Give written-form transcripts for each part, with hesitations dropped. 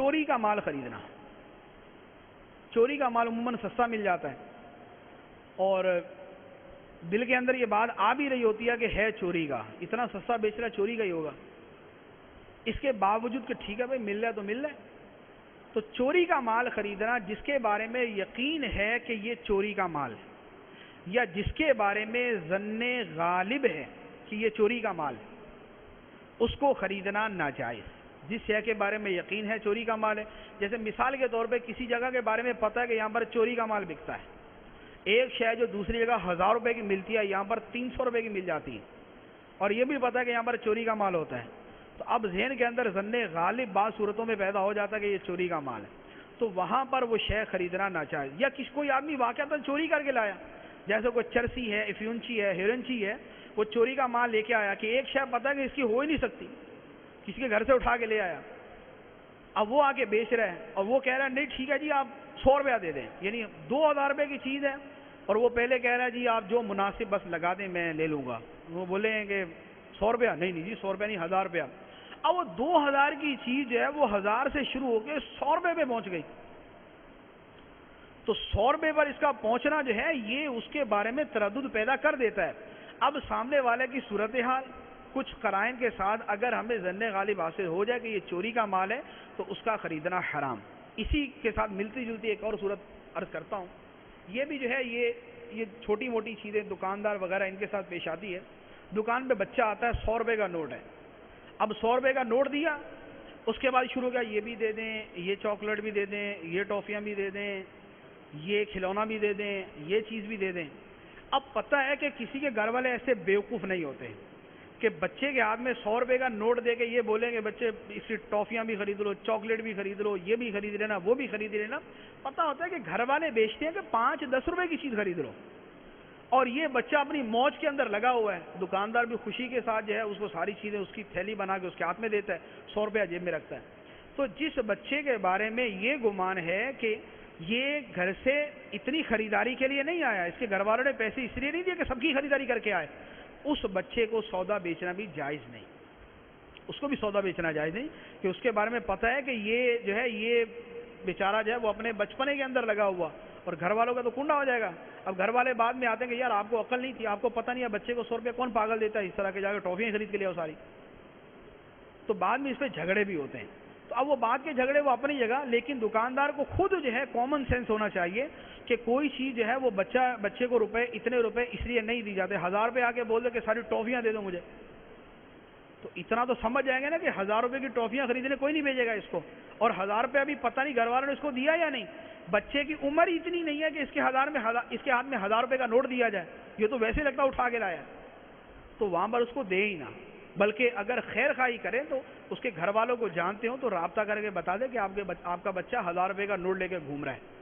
چوری کا مال خریدنا. چوری کا مال عموماً سستا مل جاتا ہے اور دل کے اندر یہ بات آ بھی رہی ہوتی ہے کہ ہے چوری کا، اتنا سستا بیچ رہا ہے چوری کا ہی ہوگا. اس کے باوجود کہ ٹھیک ہے بھائی مل رہا ہے تو مل رہا ہے. تو چوری کا مال خریدنا جس کے بارے میں یقین ہے کہ یہ چوری کا مال ہے، یا جس کے بارے میں ظن غالب ہے کہ یہ چوری کا مال ہے، اس کو خریدنا ناجائز. جس شے کے بارے میں یقین ہے چوری کا مال ہے، جیسے مثال کے طور پہ کسی جگہ کے بارے میں پتہ ہے کہ یہاں پر چوری کا مال بکتا ہے. ایک شے جو دوسری جگہ 1000 روپے کی ملتی ہے یہاں پر 300 روپے کی مل جاتی ہے، اور یہ بھی پتہ ہے کہ یہاں پر چوری کا مال ہوتا ہے. تو اب ذہن کے اندر ظن غالب بعض صورتوں میں پیدا ہو جاتا ہے کہ یہ چوری کا مال ہے، تو وہاں پر وہ شے خریدنا ناجائز. یا کوئی آدمی واقعتاً چوری کر کے لایا، جیسے کوئی چرسی ہے، افیونچی ہے، ہیرنچی ہے، وہ چوری کا مال لے کے آیا کہ ایک شے پتہ ہے کہ اس کی ہو ہی نہیں سکتی، کسی کے گھر سے اٹھا کے لے آیا. اب وہ آ کے بیچ رہے ہیں اور وہ کہہ رہا ہے نہیں ٹھیک ہے جی آپ 100 روپیہ دے دیں، یعنی 2000 روپے کی چیز ہے اور وہ پہلے کہہ رہا ہے جی آپ جو مناسب بس لگا دیں میں لے لوں گا. وہ بولے ہیں کہ 100 روپیہ نہیں جی 100 روپیہ نہیں 1000 روپیہ. اب وہ 2000 کی چیز جو ہے وہ 1000 سے شروع ہو کے 100 روپے پہ پہنچ گئی. تو 100 روپے پر اس کا پہنچنا جو ہے یہ اس کے بارے میں تردد پیدا کر دیتا ہے. اب سامنے والے کی صورتحال کچھ قرائن کے ساتھ اگر ہمیں ظن غالب حاصل ہو جائے کہ یہ چوری کا مال ہے تو اس کا خریدنا حرام. اسی کے ساتھ ملتی جلتی ایک اور صورت عرض کرتا ہوں. یہ بھی جو ہے یہ چھوٹی موٹی چیزیں دکاندار وغیرہ ان کے ساتھ پیش آتی ہے. دکان پہ بچہ آتا ہے 100 روپے کا نوٹ ہے، اب 100 روپے کا نوٹ دیا، اس کے بعد شروع کیا یہ بھی دے دیں، یہ چاکلیٹ بھی دے دیں، یہ ٹافیاں بھی دے دیں، یہ کھلونا بھی دے دیں، یہ چیز بھی دے دیں. اب پتہ ہے کہ کسی کے گھر والے ایسے بیوقوف نہیں ہوتے کہ بچے کے ہاتھ میں 100 روپے کا نوٹ دے کے یہ بولیں گے بچے اس کی ٹافیاں بھی خرید لو، چاکلیٹ بھی خرید لو، یہ بھی خرید لینا، وہ بھی خرید لینا. پتہ ہوتا ہے کہ گھر والے بیچتے ہیں کہ 5-10 روپے کی چیز خرید لو، اور یہ بچہ اپنی موج کے اندر لگا ہوا ہے. دکاندار بھی خوشی کے ساتھ جو ہے اس کو ساری چیزیں اس کی تھیلی بنا کے اس کے ہاتھ میں دیتا ہے، 100 روپیہ جیب میں رکھتا ہے. تو جس بچے کے بارے میں یہ گمان ہے کہ یہ گھر سے اتنی خریداری کے لیے نہیں آیا، اس کے گھر والوں نے پیسے اس لیے نہیں دیے کہ سب کی خریداری کر کے آئے، اس بچے کو سودا بیچنا بھی جائز نہیں. اس کو بھی سودا بیچنا جائز نہیں کہ اس کے بارے میں پتہ ہے کہ یہ جو ہے یہ بیچارہ جو ہے وہ اپنے بچپنے کے اندر لگا ہوا اور گھر والوں کا تو کنڈا ہو جائے گا. اب گھر والے بعد میں آتے ہیں کہ یار آپ کو عقل نہیں تھی، آپ کو پتہ نہیں ہے بچے کو 100 روپے کون پاگل دیتا ہے اس طرح کے جا کے ٹافیاں خرید کے لے آؤ ساری. تو بعد میں اس پہ جھگڑے بھی ہوتے ہیں. تو اب وہ بات کے جھگڑے وہ اپنی جگہ، لیکن دکاندار کو خود جو ہے کامن سینس ہونا چاہیے کہ کوئی چیز جو ہے وہ بچے کو اتنے روپے اس لیے نہیں دی جاتے. 1000 روپے آ کے بول دے کہ ساری ٹافیاں دے دو مجھے، تو اتنا تو سمجھ جائیں گے نا کہ 1000 روپے کی ٹافیاں خریدنے کوئی نہیں بھیجے گا اس کو. اور 1000 روپے ابھی پتہ نہیں گھر والوں نے اس کو دیا یا نہیں. بچے کی عمر ہی اتنی نہیں ہے کہ اس کے ہاتھ میں 1000 روپے کا نوٹ دیا جائے، یہ تو ویسے لگتا اٹھا کے لایا. تو وہاں پر اس کو دے ہی نہ، بلکہ اگر خیر خواہی کرے تو اس کے گھر والوں کو جانتے ہوں تو رابطہ کر کے بتا دے کہ آپ کا بچہ 1000 روپے کا نوٹ لے کے گھوم رہا ہے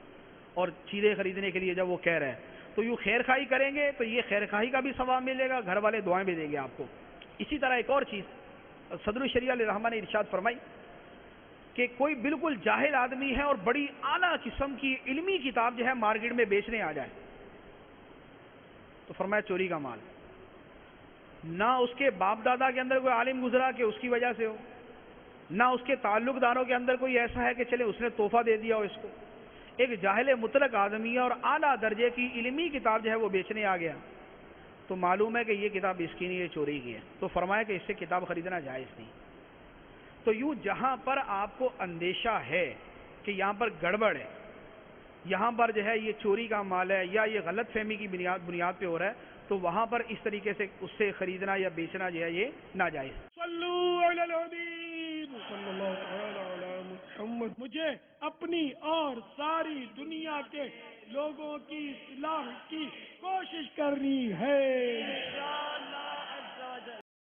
اور چیزیں خریدنے کے لیے جب وہ کہہ رہے ہیں تو یوں خیر خواہی کریں گے تو یہ خیر خواہی کا بھی ثواب ملے گا، گھر والے دعائیں بھی دیں گے آپ کو. اسی طرح ایک اور چیز صدر الشریعہ علیہ الرحمہ نے ارشاد فرمائی کہ کوئی بالکل جاہل آدمی ہے اور بڑی اعلیٰ قسم کی علمی کتاب جو ہے مارکیٹ میں بیچنے آ جائے تو فرمایا چوری کا مال. نہ اس کے باپ دادا کے اندر کوئی عالم گزرا کہ اس کی وجہ سے ہو، نہ اس کے تعلق داروں کے اندر کوئی ایسا ہے کہ چلے اس نے تحفہ دے دیا ہو اس کو. ایک جاہل مطلق آدمی ہے اور اعلیٰ درجے کی علمی کتاب جو ہے وہ بیچنے آ گیا تو معلوم ہے کہ یہ کتاب اس کی نہیں، یہ چوری کی ہے. تو فرمایا کہ اس سے کتاب خریدنا جائز نہیں. تو یوں جہاں پر آپ کو اندیشہ ہے کہ یہاں پر گڑبڑ ہے، یہاں پر جو ہے یہ چوری کا مال ہے یا یہ غلط فہمی کی بنیاد پہ ہو رہا ہے تو وہاں پر اس طریقے سے اس سے خریدنا یا بیچنا جو ہے یہ ناجائز. صلو علی الحبیب صلی اللہ تعالی علی محمد. مجھے اپنی اور ساری دنیا کے لوگوں کی اصلاح کی کوشش کرنی ہے.